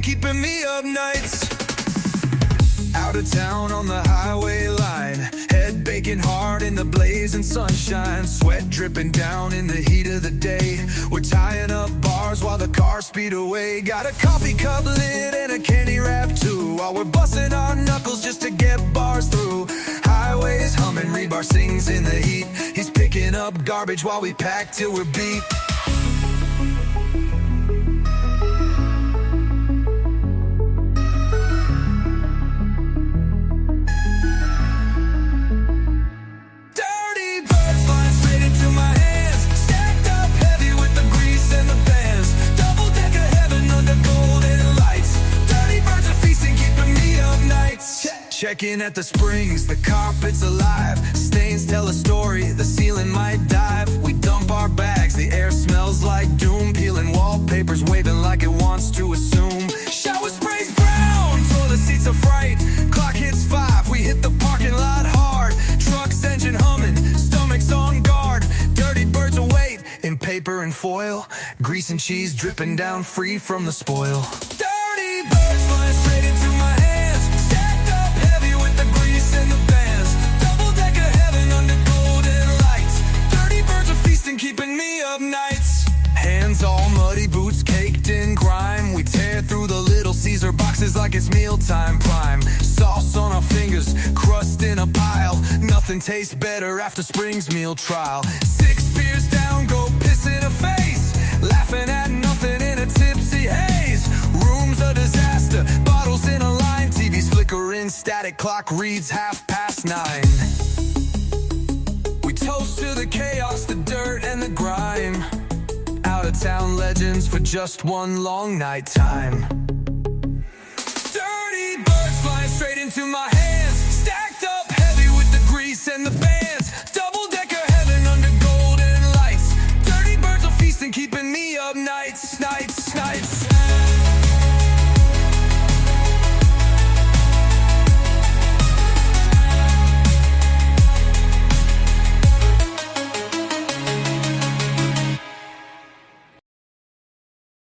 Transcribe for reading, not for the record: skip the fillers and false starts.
Keeping me up nights. Out of town on the highway line, head baking hard in the blazing sunshine, sweat dripping down in the heat of the day. We're tying up bars while the cars speed away. Got a coffee cup lid and a candy wrap too, while we're busting our knuckles just to get bars through. Highways humming, rebar sings in the heat. He's picking up garbage while we pack till we're beat. Checking at the springs, the carpet's alive. Stains tell a story, the ceiling might dive. We dump our bags, the air smells like doom. Peeling wallpapers, waving like it wants to assume. Shower sprays brown, toilet seats a fright. Clock hits 5, we hit the parking lot hard. Truck's engine humming, stomachs on guard. Dirty birds await in paper and foil. Grease and cheese dripping down free from the spoil. Dirty birds flying straight into my hands. Stacked up heavy with the grease and the bands. Double deck of heaven under golden lights. Dirty birds are feasting, keeping me up nights. Hands all muddy, boots caked in grime. We tear through the Little Caesar boxes like it's mealtime prime. Sauce on our fingers, crust in a pile. Nothing tastes better after spring's meal trial. 6 beers down, go piss in a face. Laughing at nothing in a tipsy haze. Room's a disaster, bottles in a line. TV's flickering, static clock reads 9:30. We toast to the chaos, the dirt and the grime. Out of town legends for just one long night time.